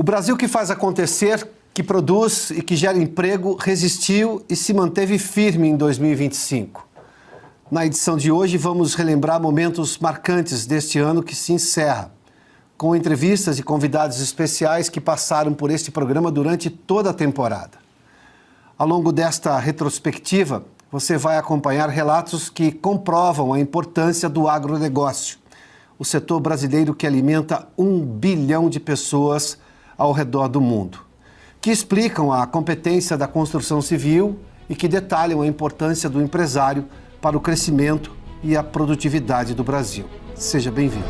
O Brasil que faz acontecer, que produz e que gera emprego, resistiu e se manteve firme em 2025. Na edição de hoje, vamos relembrar momentos marcantes deste ano que se encerra, com entrevistas e convidados especiais que passaram por este programa durante toda a temporada. Ao longo desta retrospectiva, você vai acompanhar relatos que comprovam a importância do agronegócio, o setor brasileiro que alimenta 1 bilhão de pessoas ao redor do mundo, que explicam a competência da construção civil e que detalham a importância do empresário para o crescimento e a produtividade do Brasil. Seja bem-vindo.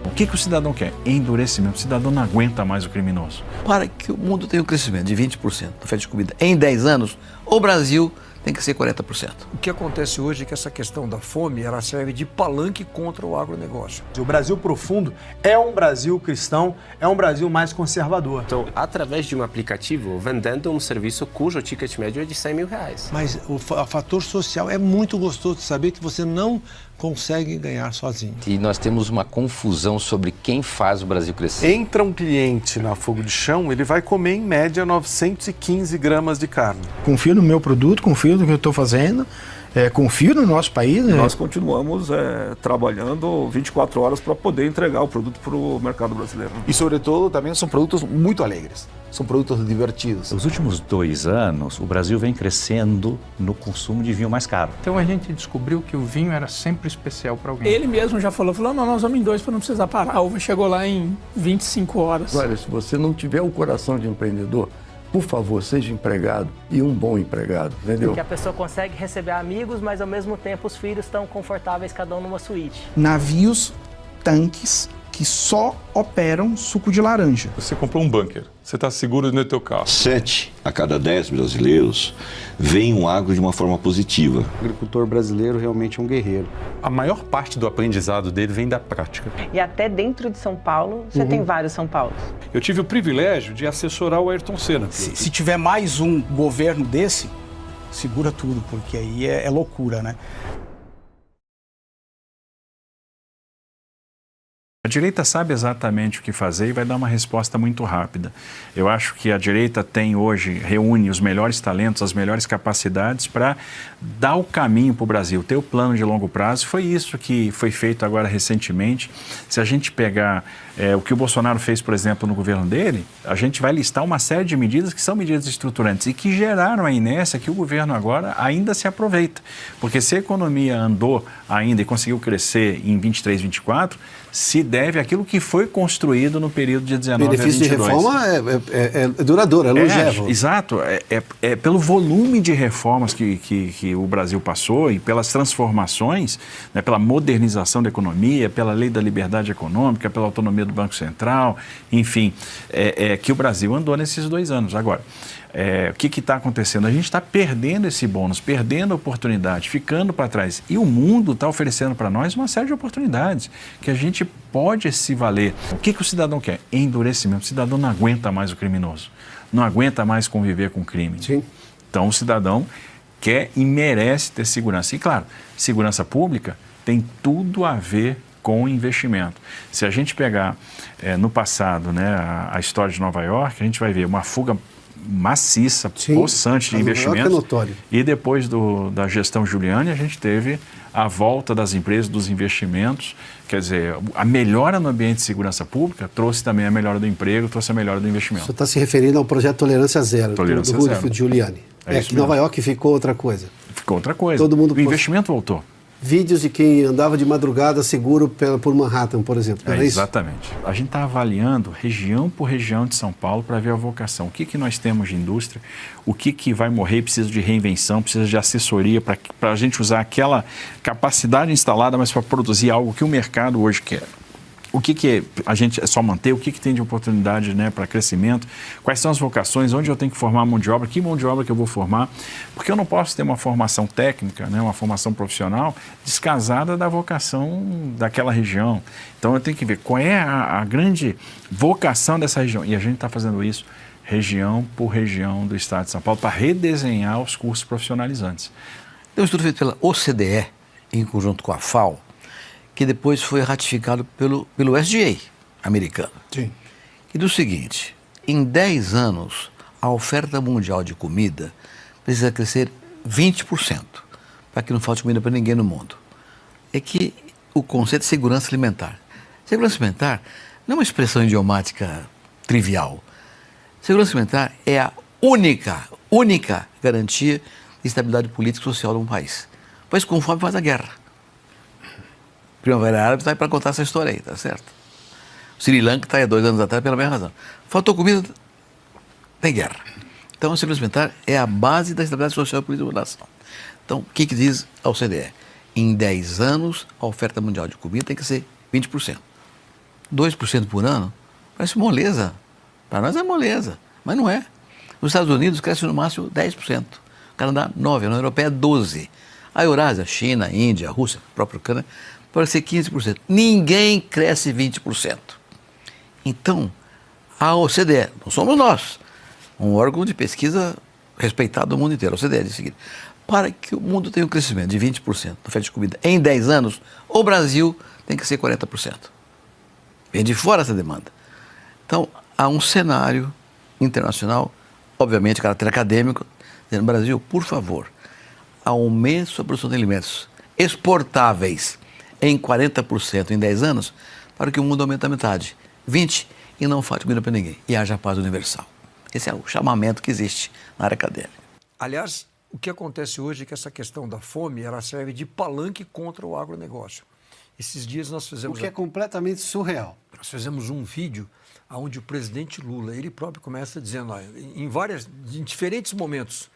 O que o cidadão quer? Endurecimento. O cidadão não aguenta mais o criminoso. Para que o mundo tenha um crescimento de 20% na oferta de comida em 10 anos, o Brasil tem que ser 40%. O que acontece hoje é que essa questão da fome, ela serve de palanque contra o agronegócio. O Brasil profundo é um Brasil cristão, é um Brasil mais conservador. Então, através de um aplicativo, vendendo um serviço cujo ticket médio é de R$100 mil. Mas o fator social é muito gostoso de saber que você não consegue ganhar sozinho. E nós temos uma confusão sobre quem faz o Brasil crescer. Entra um cliente na Fogo de Chão, ele vai comer em média 915 gramas de carne. Confio no meu produto, confio no que eu estou fazendo, confio no nosso país. Nós continuamos trabalhando 24 horas para poder entregar o produto para o mercado brasileiro. E, sobretudo, também são produtos muito alegres, são produtos divertidos. Nos últimos 2 anos, o Brasil vem crescendo no consumo de vinho mais caro. Então a gente descobriu que o vinho era sempre especial para alguém. Ele mesmo já falou, não, nós vamos em 2 para não precisar parar. A uva chegou lá em 25 horas. Olha, se você não tiver o coração de empreendedor, por favor, seja empregado e um bom empregado, entendeu? Que a pessoa consegue receber amigos, mas ao mesmo tempo os filhos estão confortáveis, cada um numa suíte. Navios, tanques que só operam suco de laranja. Você comprou um bunker, você está seguro dentro do teu carro. 7 a cada 10 brasileiros veem o agro de uma forma positiva. O agricultor brasileiro realmente é um guerreiro. A maior parte do aprendizado dele vem da prática. E até dentro de São Paulo, você tem vários São Paulos. Eu tive o privilégio de assessorar o Ayrton Senna. Se tiver mais um governo desse, segura tudo, porque aí é loucura, né? A direita sabe exatamente o que fazer e vai dar uma resposta muito rápida. Eu acho que a direita reúne os melhores talentos, as melhores capacidades para dar o caminho para o Brasil, ter o plano de longo prazo. Foi isso que foi feito agora recentemente. Se a gente pegar o que o Bolsonaro fez, por exemplo, no governo dele, a gente vai listar uma série de medidas que são medidas estruturantes e que geraram a inércia que o governo agora ainda se aproveita. Porque se a economia andou ainda e conseguiu crescer em 23, 24, se deve àquilo que foi construído no período de 19 a 22. O benefício de reforma é duradouro, é longevo. Exato. É pelo volume de reformas que o Brasil passou e pelas transformações, né, pela modernização da economia, pela lei da liberdade econômica, pela autonomia do Banco Central, enfim, que o Brasil andou nesses 2 anos. Agora, o que está acontecendo? A gente está perdendo esse bônus, perdendo a oportunidade, ficando para trás. E o mundo está oferecendo para nós uma série de oportunidades que a gente pode se valer. O que o cidadão quer? Endurecimento. O cidadão não aguenta mais o criminoso, não aguenta mais conviver com o crime. Sim. Então o cidadão quer e merece ter segurança. E claro, segurança pública tem tudo a ver com o investimento. Se a gente pegar no passado, né, a história de Nova York, a gente vai ver uma fuga maciça, possante de investimentos. Notório. E depois da gestão Giuliani, a gente teve a volta das empresas, dos investimentos. Quer dizer, a melhora no ambiente de segurança pública trouxe também a melhora do emprego, trouxe a melhora do investimento. Você está se referindo ao projeto Tolerância Zero, do Giuliani. Que Nova York ficou outra coisa. Ficou outra coisa. O investimento voltou. Vídeos de quem andava de madrugada seguro por Manhattan, por exemplo. Era isso? Exatamente. A gente está avaliando região por região de São Paulo para ver a vocação. O que nós temos de indústria, o que vai morrer, precisa de reinvenção, precisa de assessoria para a gente usar aquela capacidade instalada, mas para produzir algo que o mercado hoje quer. O que a gente é só manter, o que tem de oportunidade, né, para crescimento, quais são as vocações, onde eu tenho que formar mão de obra, que mão de obra que eu vou formar, porque eu não posso ter uma formação técnica, né, uma formação profissional descasada da vocação daquela região. Então eu tenho que ver qual é a grande vocação dessa região, e a gente está fazendo isso região por região do estado de São Paulo para redesenhar os cursos profissionalizantes. Tem um estudo feito pela OCDE, em conjunto com a FAO, que depois foi ratificado pelo SDA americano. Sim. E do seguinte, em 10 anos, a oferta mundial de comida precisa crescer 20%, para que não falte comida para ninguém no mundo. É que o conceito de segurança alimentar. Segurança alimentar não é uma expressão idiomática trivial. Segurança alimentar é a única garantia de estabilidade política e social de um país. O país com fome faz a guerra. Primavera Árabe está aí para contar essa história aí, tá certo? O Sri Lanka está aí há 2 anos atrás pela mesma razão. Faltou comida, tem guerra. Então, a segurança alimentar é a base da estabilidade social e política da nação. Então, o que diz a OCDE? Em 10 anos, a oferta mundial de comida tem que ser 20%. 2% por ano parece moleza. Para nós é moleza, mas não é. Nos Estados Unidos cresce no máximo 10%. O Canadá, 9%. A União Europeia, 12%. A Eurásia, China, Índia, Rússia, próprio Canadá, pode ser 15%. Ninguém cresce 20%. Então, a OCDE, não somos nós, um órgão de pesquisa respeitado no mundo inteiro, a OCDE diz o seguinte: para que o mundo tenha um crescimento de 20% da oferta de comida em 10 anos, o Brasil tem que ser 40%. Vem de fora essa demanda. Então, há um cenário internacional, obviamente, de caráter acadêmico, dizendo: Brasil, por favor, aumente sua produção de alimentos exportáveis em 40% em 10 anos, para que o mundo aumente a metade, 20%, e não falte comida para ninguém, e haja paz universal. Esse é o chamamento que existe na área acadêmica. Aliás, o que acontece hoje é que essa questão da fome, ela serve de palanque contra o agronegócio. Esses dias nós fizemos... O que é completamente surreal. Nós fizemos um vídeo onde o presidente Lula, ele próprio começa dizendo, em diferentes momentos,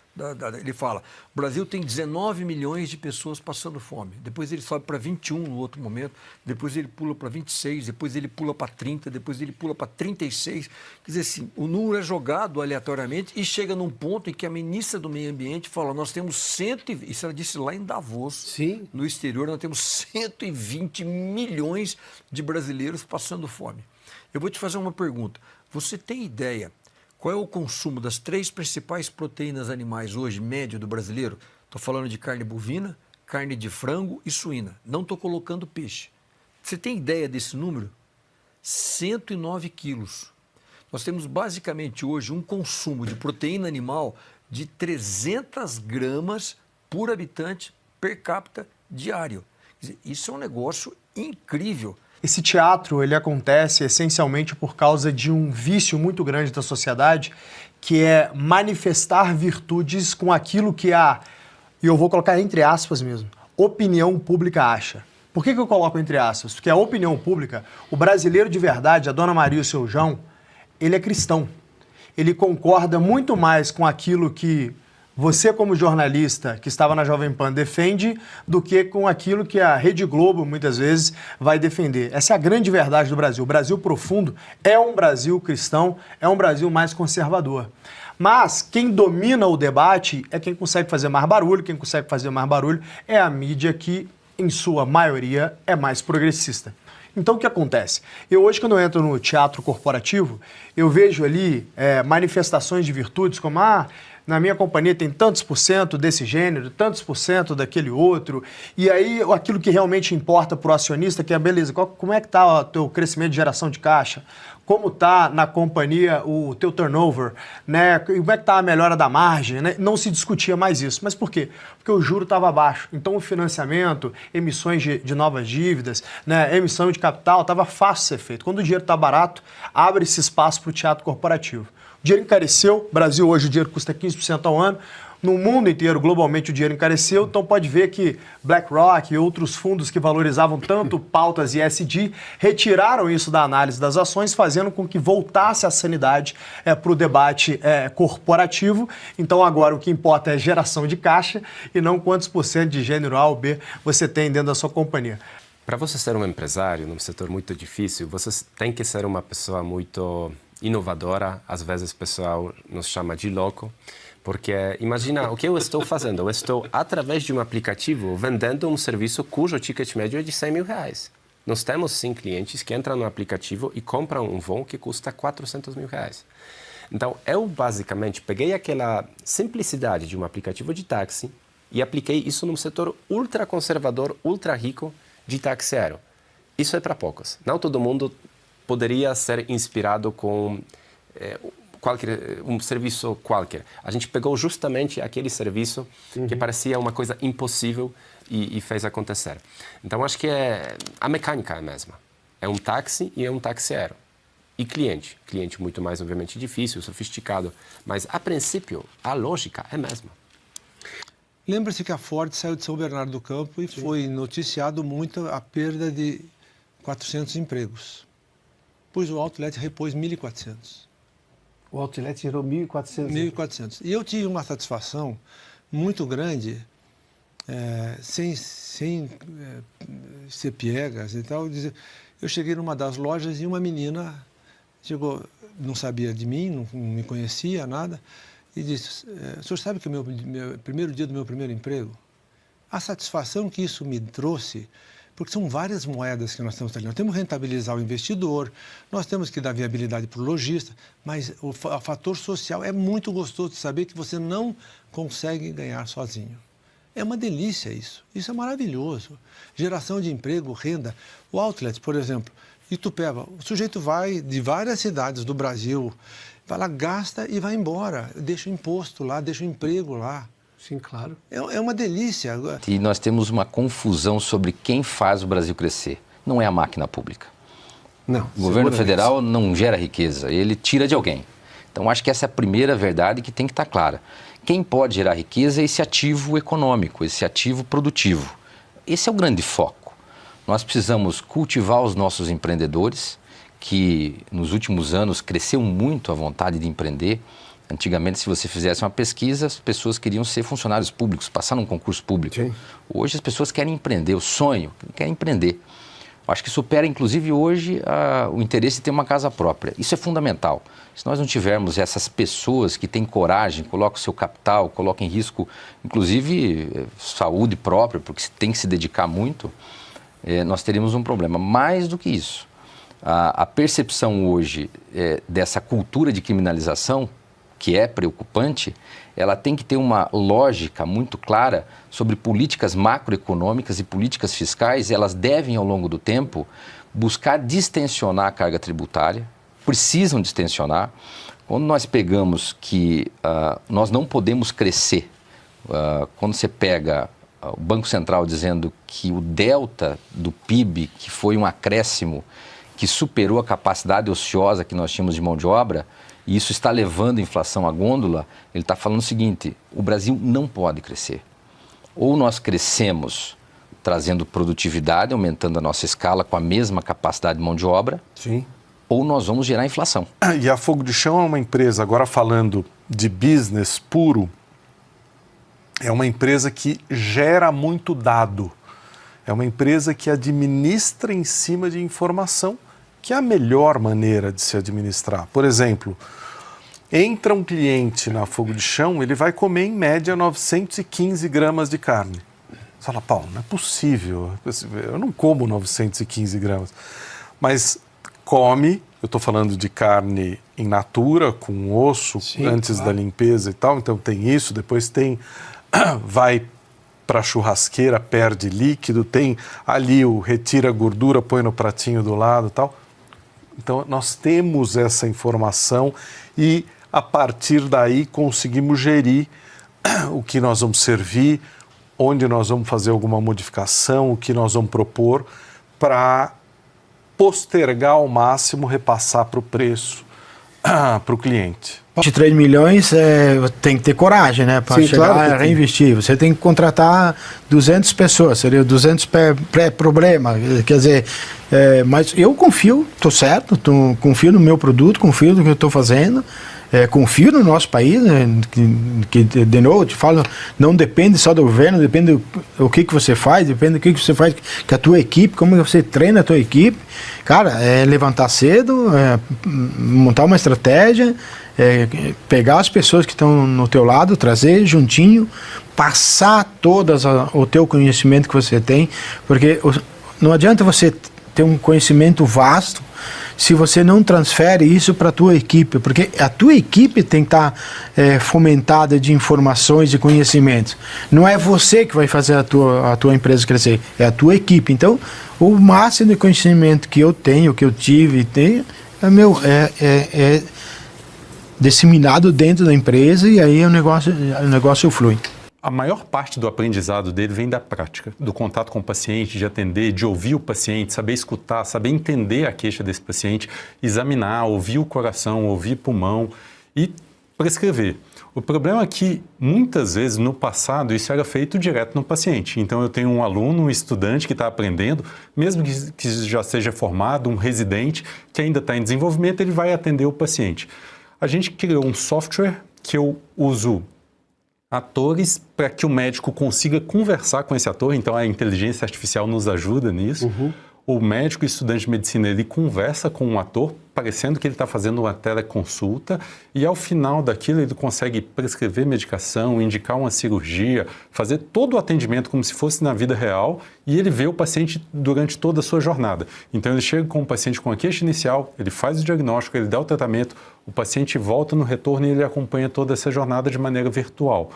ele fala: o Brasil tem 19 milhões de pessoas passando fome. Depois ele sobe para 21 no outro momento, depois ele pula para 26, depois ele pula para 30, depois ele pula para 36. Quer dizer assim, o número é jogado aleatoriamente e chega num ponto em que a ministra do Meio Ambiente fala: nós temos isso ela disse lá em Davos, sim, no exterior, nós temos 120 milhões de brasileiros passando fome. Eu vou te fazer uma pergunta. Você tem ideia qual é o consumo das 3 principais proteínas animais hoje, médio do brasileiro? Estou falando de carne bovina, carne de frango e suína. Não estou colocando peixe. Você tem ideia desse número? 109 quilos. Nós temos basicamente hoje um consumo de proteína animal de 300 gramas por habitante per capita diário. Quer dizer, isso é um negócio incrível. Esse teatro, ele acontece essencialmente por causa de um vício muito grande da sociedade, que é manifestar virtudes com aquilo que e eu vou colocar entre aspas mesmo, opinião pública acha. Por que eu coloco entre aspas? Porque a opinião pública, o brasileiro de verdade, a Dona Maria e o seu João, ele é cristão. Ele concorda muito mais com aquilo que você, como jornalista que estava na Jovem Pan, defende do que com aquilo que a Rede Globo, muitas vezes, vai defender. Essa é a grande verdade do Brasil. O Brasil profundo é um Brasil cristão, é um Brasil mais conservador. Mas quem domina o debate é quem consegue fazer mais barulho. Quem consegue fazer mais barulho é a mídia que, em sua maioria, é mais progressista. Então, o que acontece? Hoje, quando eu entro no teatro corporativo, eu vejo ali manifestações de virtudes como: na minha companhia tem tantos por cento desse gênero, tantos por cento daquele outro. E aí, aquilo que realmente importa para o acionista, que é, beleza, como é que está o teu crescimento de geração de caixa? Como está na companhia o teu turnover? Né? Como é que está a melhora da margem? Né? Não se discutia mais isso. Mas por quê? Porque o juro estava baixo. Então, o financiamento, emissões de novas dívidas, né? Emissão de capital, estava fácil de ser feito. Quando o dinheiro está barato, abre-se espaço para o teatro corporativo. O dinheiro encareceu, Brasil hoje o dinheiro custa 15% ao ano, no mundo inteiro, globalmente, o dinheiro encareceu, então pode ver que BlackRock e outros fundos que valorizavam tanto pautas ESG retiraram isso da análise das ações, fazendo com que voltasse a sanidade para o debate corporativo. Então agora o que importa é geração de caixa e não quantos por cento de gênero A ou B você tem dentro da sua companhia. Para você ser um empresário num setor muito difícil, você tem que ser uma pessoa muito inovadora. Às vezes o pessoal nos chama de louco, porque imagina o que eu estou fazendo. Eu estou, através de um aplicativo, vendendo um serviço cujo ticket médio é de 100 mil reais. Nós temos, sim, clientes que entram no aplicativo e compram um voo que custa 400 mil reais. Então, eu basicamente peguei aquela simplicidade de um aplicativo de táxi e apliquei isso num setor ultra conservador, ultra rico de táxi aéreo. Isso é para poucos. Não todo mundo poderia ser inspirado com um serviço qualquer. A gente pegou justamente aquele serviço que parecia uma coisa impossível e fez acontecer. Então, acho que a mecânica é a mesma. É um táxi e é um taxeiro. E cliente. Cliente muito mais, obviamente, difícil, sofisticado. Mas, a princípio, a lógica é a mesma. Lembra-se que a Ford saiu de São Bernardo do Campo e foi noticiado muito a perda de 400 empregos. Pois o Outlet repôs 1.400. O Outlet gerou 1.400? 1.400. E eu tive uma satisfação muito grande, sem ser piegas e tal. Eu cheguei numa das lojas e uma menina chegou, não sabia de mim, não me conhecia, nada, e disse, o senhor sabe que é o meu primeiro dia do meu primeiro emprego? A satisfação que isso me trouxe, porque são várias moedas que nós temos ali. Nós temos que rentabilizar o investidor, nós temos que dar viabilidade para o lojista, mas o fator social é muito gostoso de saber que você não consegue ganhar sozinho. É uma delícia isso. Isso é maravilhoso. Geração de emprego, renda. O Outlet, por exemplo, Itupeva, o sujeito vai de várias cidades do Brasil, vai lá, gasta e vai embora. Deixa o imposto lá, deixa o emprego lá. Sim, claro. É uma delícia. E nós temos uma confusão sobre quem faz o Brasil crescer. Não é a máquina pública. Não. O governo federal não gera riqueza, ele tira de alguém. Então, acho que essa é a primeira verdade que tem que estar clara. Quem pode gerar riqueza é esse ativo econômico, esse ativo produtivo. Esse é o grande foco. Nós precisamos cultivar os nossos empreendedores, que nos últimos anos cresceu muito a vontade de empreender. Antigamente, se você fizesse uma pesquisa, as pessoas queriam ser funcionários públicos, passar num concurso público. Sim. Hoje as pessoas querem empreender, o sonho, querem empreender. Acho que supera, inclusive, hoje o interesse de ter uma casa própria. Isso é fundamental. Se nós não tivermos essas pessoas que têm coragem, colocam o seu capital, colocam em risco, inclusive, saúde própria, porque tem que se dedicar muito, nós teríamos um problema. Mais do que isso, a percepção hoje dessa cultura de criminalização, que é preocupante, ela tem que ter uma lógica muito clara sobre políticas macroeconômicas e políticas fiscais. Elas devem, ao longo do tempo, buscar distensionar a carga tributária, precisam distensionar. Quando nós pegamos que nós não podemos crescer, quando você pega o Banco Central dizendo que o delta do PIB, que foi um acréscimo que superou a capacidade ociosa que nós tínhamos de mão de obra, e isso está levando a inflação à gôndola, ele está falando o seguinte: o Brasil não pode crescer. Ou nós crescemos trazendo produtividade, aumentando a nossa escala com a mesma capacidade de mão de obra, sim, ou nós vamos gerar inflação. E a Fogo de Chão é uma empresa, agora falando de business puro, é uma empresa que gera muito dado. É uma empresa que administra em cima de informação, que é a melhor maneira de se administrar. Por exemplo, entra um cliente na Fogo de Chão, ele vai comer em média 915 gramas de carne. Você fala, Paulo, não é possível, eu não como 915 gramas. Mas come, eu estou falando de carne in natura, com osso, sim, antes da limpeza e tal, então tem isso, depois tem, vai para a churrasqueira, perde líquido, tem ali o retira a gordura, põe no pratinho do lado e tal. Então, nós temos essa informação e, a partir daí, conseguimos gerir o que nós vamos servir, onde nós vamos fazer alguma modificação, o que nós vamos propor, para postergar ao máximo, repassar para o preço, para o cliente. 23 milhões tem que ter coragem, né, para chegar a reinvestir. Você tem que contratar 200 pessoas, seria 200 pré-problema. Quer dizer, mas eu confio, estou certo, confio no meu produto, confio no que eu estou fazendo, confio no nosso país, né, que de novo, te falo, não depende só do governo, depende do que você faz, depende do que você faz com a tua equipe, como você treina a tua equipe. Cara, levantar cedo, montar uma estratégia, pegar as pessoas que estão no teu lado, trazer juntinho, passar todas o teu conhecimento que você tem, porque não adianta você ter um conhecimento vasto, se você não transfere isso para a tua equipe, porque a tua equipe tem que estar fomentada de informações e conhecimentos. Não é você que vai fazer a tua empresa crescer, é a tua equipe. Então, o máximo de conhecimento que eu tenho, que eu tive e tenho, é disseminado dentro da empresa e aí o negócio flui. A maior parte do aprendizado dele vem da prática, do contato com o paciente, de atender, de ouvir o paciente, saber escutar, saber entender a queixa desse paciente, examinar, ouvir o coração, ouvir o pulmão e prescrever. O problema é que, muitas vezes, no passado, isso era feito direto no paciente. Então, eu tenho um aluno, um estudante que está aprendendo, mesmo que já seja formado, um residente que ainda está em desenvolvimento, ele vai atender o paciente. A gente criou um software que eu uso atores para que o médico consiga conversar com esse ator, então a inteligência artificial nos ajuda nisso. O médico estudante de medicina, ele conversa com um ator, parecendo que ele está fazendo uma teleconsulta, e ao final daquilo ele consegue prescrever medicação, indicar uma cirurgia, fazer todo o atendimento como se fosse na vida real, e ele vê o paciente durante toda a sua jornada. Então ele chega com o paciente com a queixa inicial, ele faz o diagnóstico, ele dá o tratamento, o paciente volta no retorno e ele acompanha toda essa jornada de maneira virtual.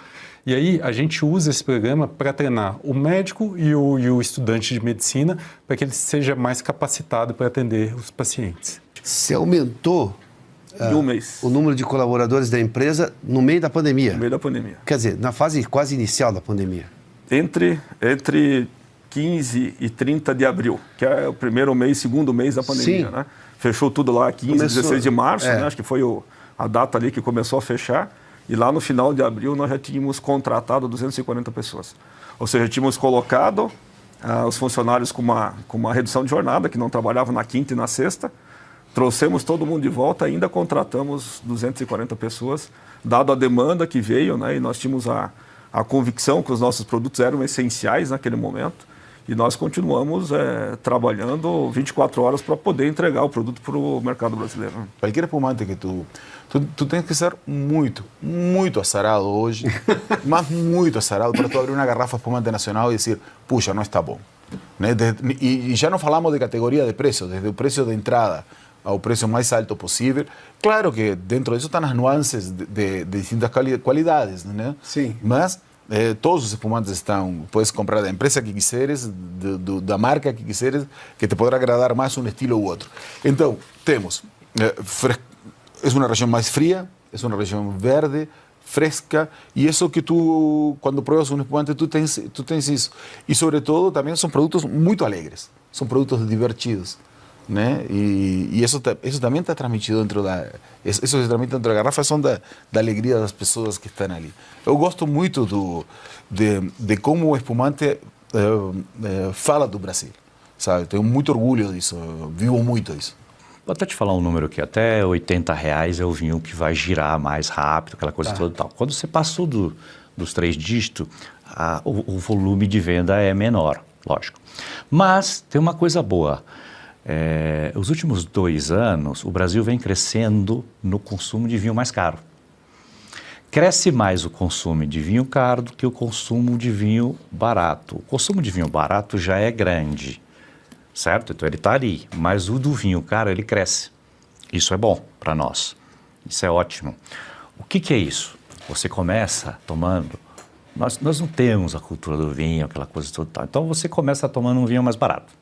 E aí a gente usa esse programa para treinar o médico e o estudante de medicina para que ele seja mais capacitado para atender os pacientes. Você aumentou o número de colaboradores da empresa no meio da pandemia? No meio da pandemia. Quer dizer, na fase quase inicial da pandemia? Entre 15 e 30 de abril, que é o primeiro mês, segundo mês da pandemia, né? Fechou tudo lá 15, 16 de março, né? Acho que foi a data ali que começou a fechar. E lá no final de abril nós já tínhamos contratado 240 pessoas. Ou seja, tínhamos colocado os funcionários com uma redução de jornada, que não trabalhavam na quinta e na sexta. Trouxemos todo mundo de volta, ainda contratamos 240 pessoas, dado a demanda que veio, né? E nós tínhamos a convicção que os nossos produtos eram essenciais naquele momento. E nós continuamos trabalhando 24 horas para poder entregar o produto para o mercado brasileiro. Qualquer espumante que tu tens que ser muito, muito azarado hoje, mas muito azarado para tu abrir uma garrafa de espumante nacional e dizer, puxa, não está bom. Né? E já não falamos de categoria de preço, desde o preço de entrada ao preço mais alto possível. Claro que dentro disso estão as nuances de distintas qualidades, né? Sim. Mas todos os espumantes estão, puedes comprar da empresa que quiseres, da marca que quiseres, que te poderá agradar mais um estilo ou outro. Então, temos, é uma região mais fria, é uma região verde, fresca, e isso que tu, quando provas um espumante, tu tens isso. E, sobretudo, também são produtos muito alegres, são produtos divertidos. Né? E isso também está transmitido dentro da... Isso que se transmite dentro da garrafa são da alegria das pessoas que estão ali. Eu gosto muito de como o espumante fala do Brasil, sabe? Tenho muito orgulho disso, eu vivo muito isso. Vou até te falar um número aqui, até R$80 é o vinho que vai girar mais rápido, aquela coisa toda e tal. Quando você passou dos 3 dígitos, o volume de venda é menor, lógico. Mas tem uma coisa boa. Os últimos 2 anos, o Brasil vem crescendo no consumo de vinho mais caro. Cresce mais o consumo de vinho caro do que o consumo de vinho barato. O consumo de vinho barato já é grande, certo? Então ele está ali, mas o do vinho caro ele cresce. Isso é bom para nós, isso é ótimo. O que é isso? Você começa tomando... Nós não temos a cultura do vinho, aquela coisa toda. Então você começa tomando um vinho mais barato.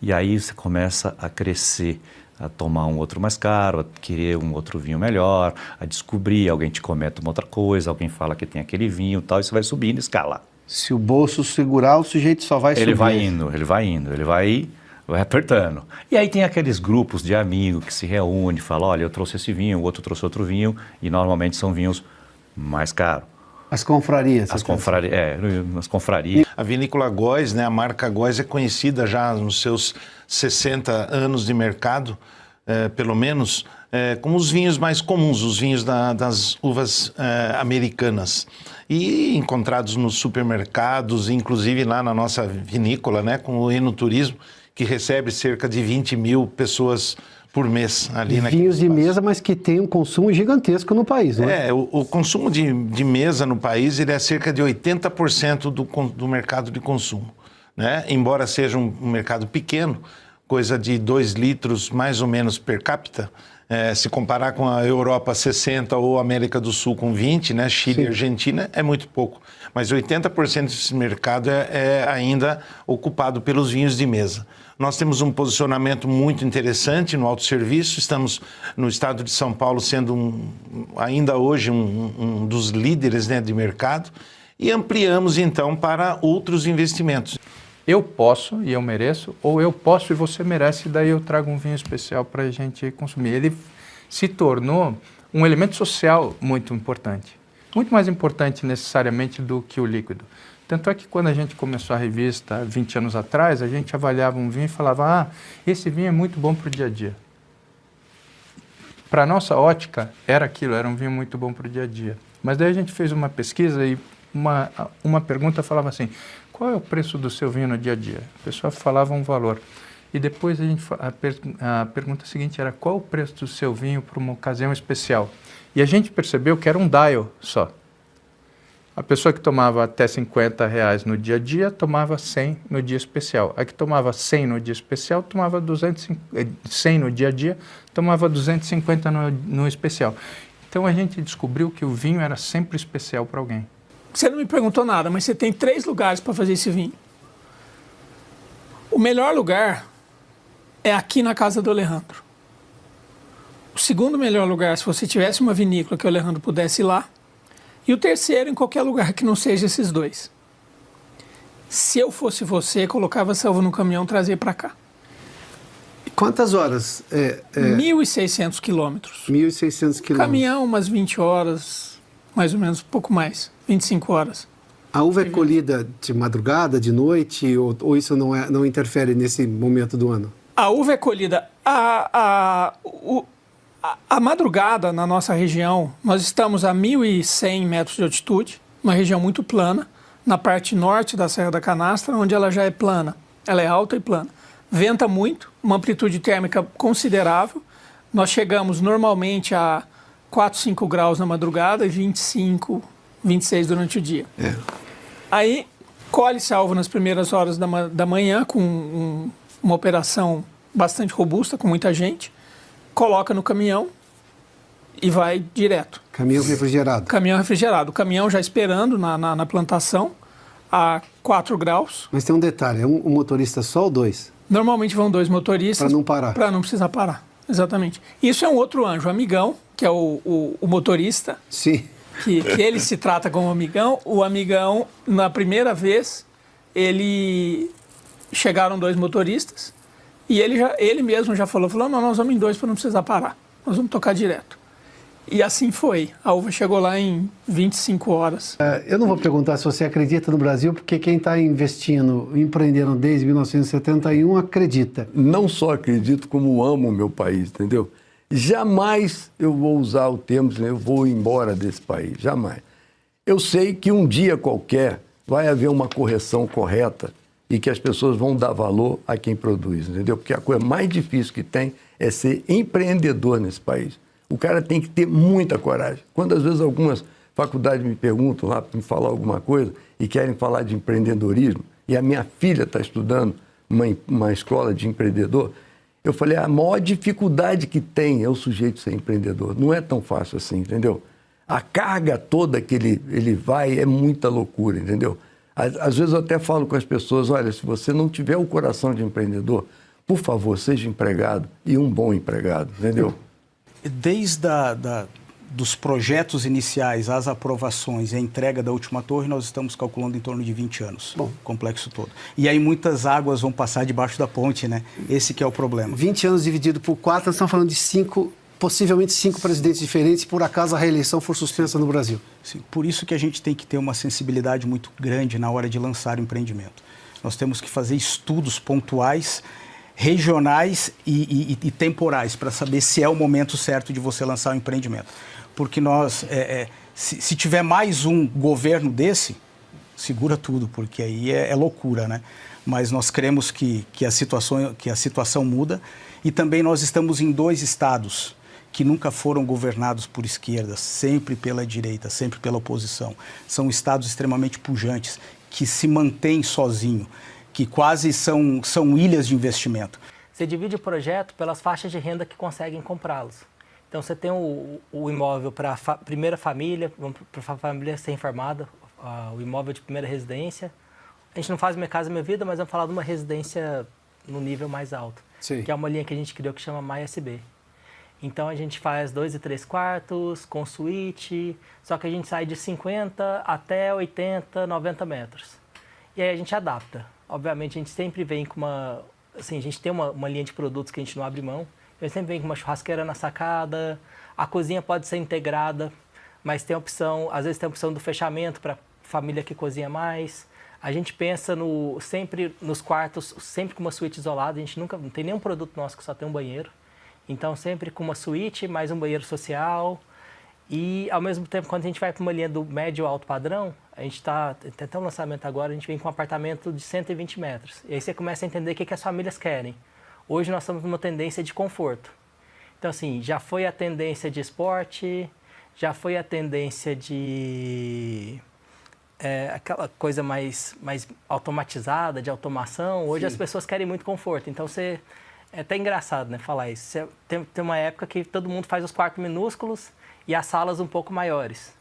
E aí você começa a crescer, a tomar um outro mais caro, a querer um outro vinho melhor, a descobrir, alguém te comenta uma outra coisa, alguém fala que tem aquele vinho e tal, e você vai subindo em escala. Se o bolso segurar, o sujeito só vai subir. Ele vai apertando. E aí tem aqueles grupos de amigos que se reúnem, falam, olha, eu trouxe esse vinho, o outro trouxe outro vinho, e normalmente são vinhos mais caros. As confrarias. As confrarias. A vinícola Góis, né, a marca Góis é conhecida já nos seus 60 anos de mercado, pelo menos, como os vinhos mais comuns, os vinhos das uvas americanas. E encontrados nos supermercados, inclusive lá na nossa vinícola, né, com o Enoturismo, que recebe cerca de 20 mil pessoas por mês ali naquele vinhos de mesa, mas que tem um consumo gigantesco no país, né? O consumo de mesa no país ele é cerca de 80% do mercado de consumo, né? Embora seja um mercado pequeno, coisa de 2 litros mais ou menos per capita. Se comparar com a Europa 60 ou a América do Sul com 20, né? Chile e Argentina, é muito pouco. Mas 80% desse mercado é ainda ocupado pelos vinhos de mesa. Nós temos um posicionamento muito interessante no autosserviço. Estamos no estado de São Paulo sendo ainda hoje um dos líderes, né, de mercado. E ampliamos então para outros investimentos. Eu posso e eu mereço, ou eu posso e você merece, e daí eu trago um vinho especial para a gente consumir. Ele se tornou um elemento social muito importante. Muito mais importante necessariamente do que o líquido. Tanto é que quando a gente começou a revista 20 anos atrás, a gente avaliava um vinho e falava, esse vinho é muito bom para o dia a dia. Para a nossa ótica, era aquilo, era um vinho muito bom para o dia a dia. Mas daí a gente fez uma pesquisa e uma pergunta falava assim, qual é o preço do seu vinho no dia a dia? A pessoa falava um valor. E depois a pergunta seguinte era, qual o preço do seu vinho para uma ocasião especial? E a gente percebeu que era um dial só. A pessoa que tomava até R$50 no dia a dia, tomava 100 no dia especial. A que tomava 100 no dia especial, tomava 100 no dia a dia, tomava 250 no especial. Então a gente descobriu que o vinho era sempre especial para alguém. Você não me perguntou nada, mas você tem 3 lugares para fazer esse vinho. O melhor lugar é aqui na casa do Alejandro. O segundo melhor lugar, se você tivesse uma vinícola que o Alejandro pudesse ir lá. E o terceiro, em qualquer lugar que não seja esses 2. Se eu fosse você, colocava a selva no caminhão e trazia para cá. Quantas horas? 1.600 quilômetros. 1.600 quilômetros. Caminhão, umas 20 horas, mais ou menos, um pouco mais, 25 horas. A uva é colhida de madrugada, de noite, ou isso não interfere nesse momento do ano? A uva é colhida... A madrugada na nossa região, nós estamos a 1.100 metros de altitude, uma região muito plana, na parte norte da Serra da Canastra, onde ela já é plana. Ela é alta e plana. Venta muito, uma amplitude térmica considerável. Nós chegamos normalmente a 4, 5 graus na madrugada e 25, 26 durante o dia. Aí, colhe-se a uva nas primeiras horas da manhã, com uma operação bastante robusta, com muita gente. Coloca no caminhão e vai direto. Caminhão refrigerado. Caminhão refrigerado. O caminhão já esperando na plantação a 4 graus. Mas tem um detalhe, é um motorista só ou 2? Normalmente vão 2 motoristas. Para não parar. Para não precisar parar, exatamente. Isso é um outro anjo, o amigão, que é o motorista. Sim. Que ele se trata como amigão. O amigão, na primeira vez, chegaram 2 motoristas. E ele mesmo já falou, não, nós vamos em 2 para não precisar parar. Nós vamos tocar direto. E assim foi. A uva chegou lá em 25 horas. Eu não vou perguntar se você acredita no Brasil, porque quem está investindo, empreendendo desde 1971, acredita. Não só acredito, como amo o meu país, entendeu? Jamais eu vou usar o termo, eu vou embora desse país, jamais. Eu sei que um dia qualquer vai haver uma correção correta e que as pessoas vão dar valor a quem produz, entendeu? Porque a coisa mais difícil que tem é ser empreendedor nesse país. O cara tem que ter muita coragem. Quando às vezes algumas faculdades me perguntam lá para me falar alguma coisa e querem falar de empreendedorismo, e a minha filha está estudando uma escola de empreendedor, eu falei, a maior dificuldade que tem é o sujeito ser empreendedor. Não é tão fácil assim, entendeu? A carga toda que ele vai é muita loucura, entendeu? Às vezes eu até falo com as pessoas, olha, se você não tiver o coração de empreendedor, por favor, seja empregado e um bom empregado, entendeu? Desde dos projetos iniciais, as aprovações e a entrega da última torre, nós estamos calculando em torno de 20 anos, o complexo todo. E aí muitas águas vão passar debaixo da ponte, né? Esse que é o problema. 20 anos dividido por 4, nós estamos falando de possivelmente 5 presidentes diferentes, por acaso a reeleição for suspensa no Brasil. Sim, por isso que a gente tem que ter uma sensibilidade muito grande na hora de lançar o empreendimento. Nós temos que fazer estudos pontuais, regionais e temporais, para saber se é o momento certo de você lançar o empreendimento. Porque se tiver mais um governo desse, segura tudo, porque aí é loucura, né? Mas nós cremos que a situação muda, e também nós estamos em 2 estados que nunca foram governados por esquerda, sempre pela direita, sempre pela oposição. São estados extremamente pujantes, que se mantêm sozinhos, que quase são ilhas de investimento. Você divide o projeto pelas faixas de renda que conseguem comprá-los. Então, você tem o imóvel para a primeira família, para a família ser informada, o imóvel de primeira residência. A gente não faz Minha Casa Minha Vida, mas vamos falar de uma residência no nível mais alto, Sim. que é uma linha que a gente criou que chama MySB. Então, a gente faz 2 e 3 quartos, com suíte, só que a gente sai de 50 até 80, 90 metros. E aí a gente adapta. Obviamente, a gente sempre vem com uma... Assim, a gente tem uma linha de produtos que a gente não abre mão. A gente sempre vem com uma churrasqueira na sacada, a cozinha pode ser integrada, mas tem a opção, às vezes tem a opção do fechamento para família que cozinha mais. A gente pensa sempre nos quartos, sempre com uma suíte isolada. A gente não tem nenhum produto nosso que só tem um banheiro. Então, sempre com uma suíte, mais um banheiro social. E, ao mesmo tempo, quando a gente vai para uma linha do médio alto padrão, a gente está tentando um lançamento agora, a gente vem com um apartamento de 120 metros. E aí você começa a entender o que as famílias querem. Hoje nós estamos numa tendência de conforto. Então, assim, já foi a tendência de esporte, já foi a tendência de... aquela coisa mais automatizada, de automação. Hoje as pessoas querem muito conforto. Então, é até engraçado, né, falar isso. Tem uma época que todo mundo faz os quartos minúsculos e as salas um pouco maiores.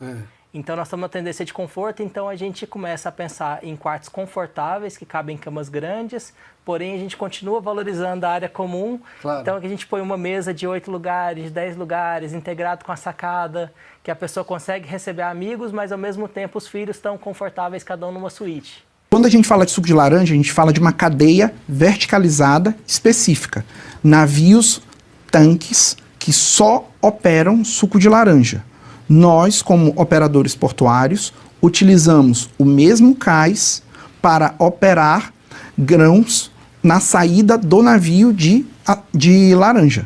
Então, nós estamos numa tendência de conforto, então a gente começa a pensar em quartos confortáveis, que cabem em camas grandes, porém a gente continua valorizando a área comum. Claro. Então, a gente põe uma mesa de 8 lugares, de 10 lugares, integrado com a sacada, que a pessoa consegue receber amigos, mas ao mesmo tempo os filhos estão confortáveis, cada um numa suíte. Quando a gente fala de suco de laranja, a gente fala de uma cadeia verticalizada específica. Navios, tanques que só operam suco de laranja. Nós, como operadores portuários, utilizamos o mesmo cais para operar grãos na saída do navio de laranja.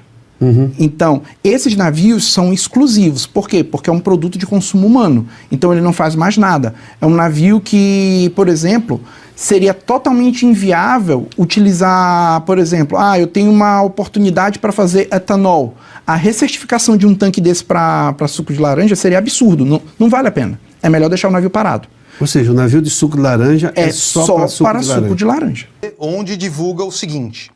Então, esses navios são exclusivos. Por quê? Porque é um produto de consumo humano. Então, ele não faz mais nada. É um navio que, por exemplo, seria totalmente inviável utilizar, por exemplo, eu tenho uma oportunidade para fazer etanol. A recertificação de um tanque desse para suco de laranja seria absurdo. Não vale a pena. É melhor deixar o navio parado. Ou seja, o navio de suco de laranja é só para suco de laranja. Onde divulga o seguinte: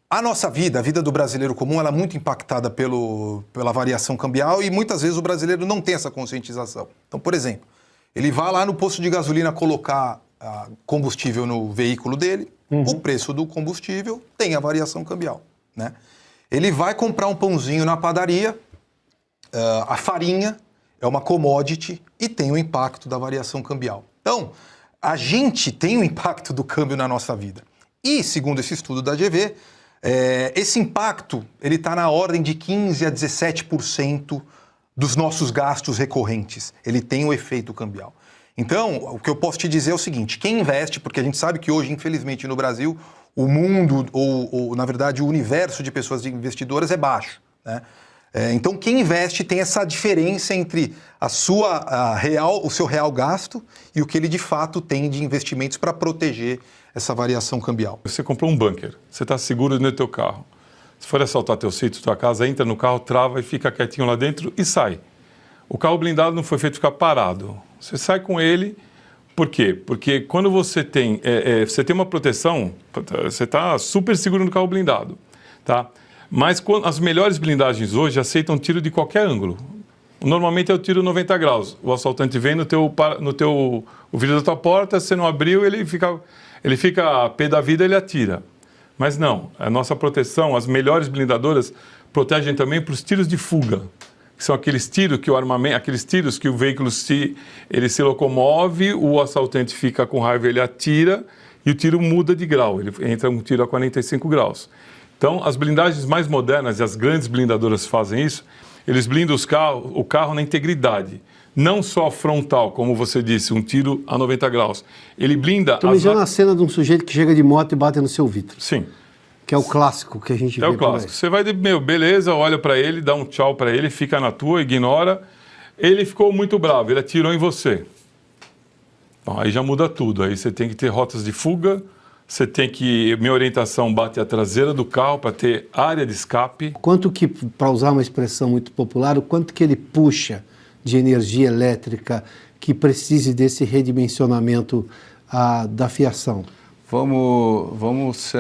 a nossa vida, a vida do brasileiro comum, ela é muito impactada pela variação cambial e muitas vezes o brasileiro não tem essa conscientização. Então, por exemplo, ele vai lá no posto de gasolina colocar combustível no veículo dele, o preço do combustível tem a variação cambial, né? Ele vai comprar um pãozinho na padaria, a farinha é uma commodity e tem o impacto da variação cambial. Então, a gente tem o impacto do câmbio na nossa vida. E, segundo esse estudo da GV, esse impacto ele está na ordem de 15% a 17% dos nossos gastos recorrentes. Ele tem o efeito cambial. Então, o que eu posso te dizer é o seguinte: quem investe, porque a gente sabe que hoje, infelizmente, no Brasil, o mundo, ou na verdade, o universo de pessoas investidoras é baixo, né? Então, quem investe tem essa diferença entre o seu real gasto e o que ele de fato tem de investimentos para proteger essa variação cambial. Você comprou um bunker, você está seguro no teu carro. Se for assaltar teu sítio, tua casa, entra no carro, trava e fica quietinho lá dentro e sai. O carro blindado não foi feito ficar parado. Você sai com ele. Por quê? Porque quando você tem uma proteção, você está super seguro no carro blindado, tá? Mas as melhores blindagens hoje aceitam tiro de qualquer ângulo. Normalmente é o tiro 90 graus. O assaltante vem o vidro da tua porta, você não abriu, ele fica a pé da vida, ele atira. Mas não, a nossa proteção, as melhores blindadoras protegem também para os tiros de fuga. Que são aqueles tiros que o veículo se locomove, o assaltante fica com raiva, ele atira e o tiro muda de grau, ele entra um tiro a 45 graus. Então, as blindagens mais modernas e as grandes blindadoras fazem isso, eles blindam o carro na integridade. Não só frontal, como você disse, um tiro a 90 graus. Ele blinda... Estou imaginando a cena de um sujeito que chega de moto e bate no seu vidro. Sim. Que é o clássico que a gente vê. É o clássico. Você vai, beleza, olha para ele, dá um tchau para ele, fica na tua, ignora. Ele ficou muito bravo, ele atirou em você. Bom, aí já muda tudo. Aí você tem que ter rotas de fuga, você tem que... Minha orientação bate a traseira do carro para ter área de escape. Quanto que, para usar uma expressão muito popular, o quanto que ele puxa de energia elétrica que precise desse redimensionamento da fiação? Vamos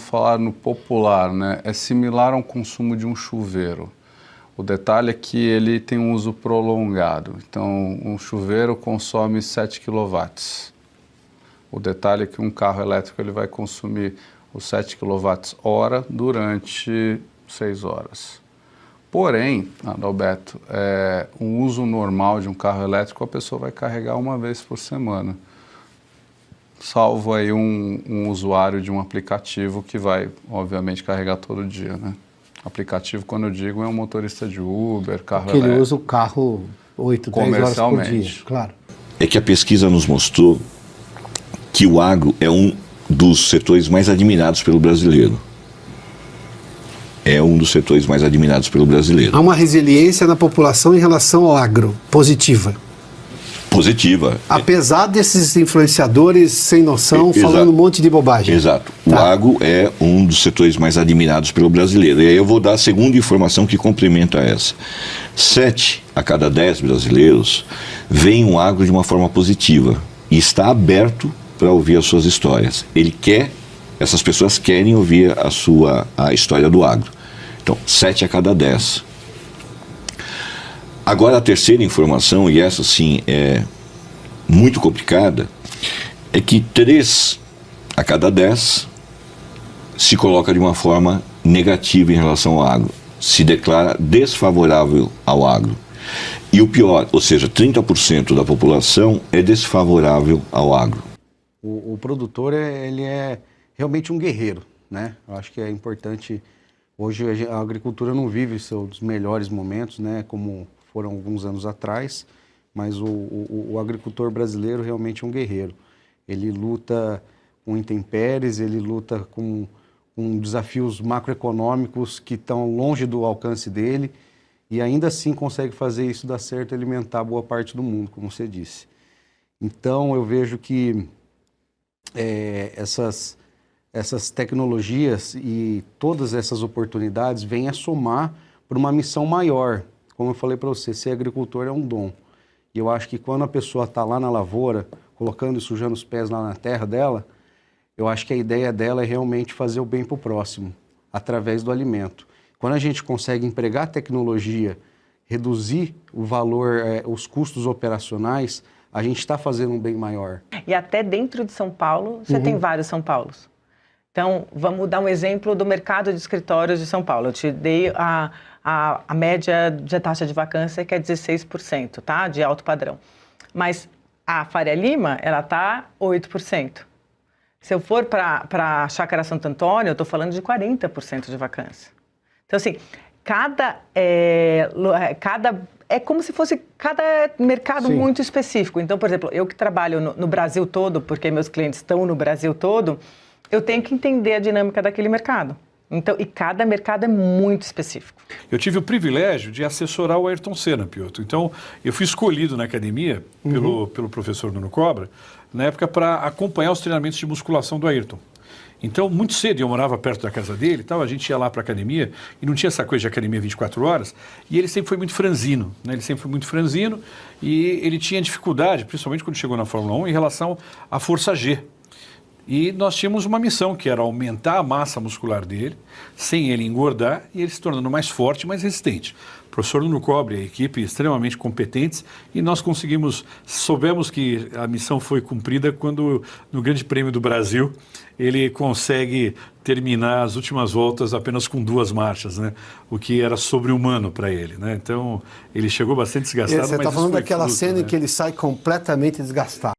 falar no popular, né? É similar ao consumo de um chuveiro. O detalhe é que ele tem um uso prolongado. Então, um chuveiro consome 7 kW. O detalhe é que um carro elétrico ele vai consumir os 7 kWh durante 6 horas. Porém, Adalberto, um uso normal de um carro elétrico a pessoa vai carregar uma vez por semana. Salvo aí um usuário de um aplicativo que vai, obviamente, carregar todo dia, né? Aplicativo, quando eu digo, é um motorista de Uber, carro Porque elétrico. ele usa o carro 8, 10 horas por dia, claro. É que a pesquisa nos mostrou que o agro é um dos setores mais admirados pelo brasileiro. É um dos setores mais admirados pelo brasileiro. Há uma resiliência na população em relação ao agro, positiva. Positiva. Apesar desses influenciadores sem noção Exato. falando um monte de bobagem. Exato. O agro é um dos setores mais admirados pelo brasileiro. E aí eu vou dar a segunda informação que complementa essa. 7 a cada 10 brasileiros veem o agro de uma forma positiva e está aberto para ouvir as suas histórias. Essas pessoas querem ouvir a história do agro. Então, 7 a cada 10. Agora, a terceira informação, e essa sim é muito complicada, é que 3 a cada 10 se coloca de uma forma negativa em relação ao agro, se declara desfavorável ao agro. E o pior, ou seja, 30% da população é desfavorável ao agro. O produtor, ele é realmente um guerreiro, né? Eu acho que é importante. Hoje a agricultura não vive seus melhores momentos, né? Como foram alguns anos atrás, mas o agricultor brasileiro realmente é um guerreiro. Ele luta com intempéries, ele luta com desafios macroeconômicos que estão longe do alcance dele e ainda assim consegue fazer isso dar certo e alimentar boa parte do mundo, como você disse. Então eu vejo que essas tecnologias e todas essas oportunidades vêm a somar para uma missão maior. Como eu falei para você, ser agricultor é um dom. E eu acho que quando a pessoa está lá na lavoura, colocando e sujando os pés lá na terra dela, eu acho que a ideia dela é realmente fazer o bem para o próximo, através do alimento. Quando a gente consegue empregar tecnologia, reduzir o valor, os custos operacionais, a gente está fazendo um bem maior. E até dentro de São Paulo, você tem vários São Paulos. Então, vamos dar um exemplo do mercado de escritórios de São Paulo. Eu te dei a média de taxa de vacância, que é 16%, tá? De alto padrão. Mas a Faria Lima, ela está 8%. Se eu for para a Chácara Santo Antônio, eu estou falando de 40% de vacância. Então, assim, é como se fosse cada mercado muito específico. Então, por exemplo, eu que trabalho no Brasil todo, porque meus clientes estão no Brasil todo, eu tenho que entender a dinâmica daquele mercado. Então, e cada mercado é muito específico. Eu tive o privilégio de assessorar o Ayrton Senna, Piotr. Então, eu fui escolhido na academia pelo professor Nuno Cobra, na época, para acompanhar os treinamentos de musculação do Ayrton. Então, muito cedo, eu morava perto da casa dele e tal, a gente ia lá para a academia e não tinha essa coisa de academia 24 horas, e ele sempre foi muito franzino, né? Ele sempre foi muito franzino e ele tinha dificuldade, principalmente quando chegou na Fórmula 1, em relação à força G. E nós tínhamos uma missão, que era aumentar a massa muscular dele, sem ele engordar, e ele se tornando mais forte e mais resistente. O professor Nuno Cobra e a equipe extremamente competentes, e nós soubemos que a missão foi cumprida quando, no Grande Prêmio do Brasil, ele consegue terminar as últimas voltas apenas com 2 marchas, né? O que era sobre-humano para ele, né? Então, ele chegou bastante desgastado. Você está falando daquela cena em que ele sai completamente desgastado.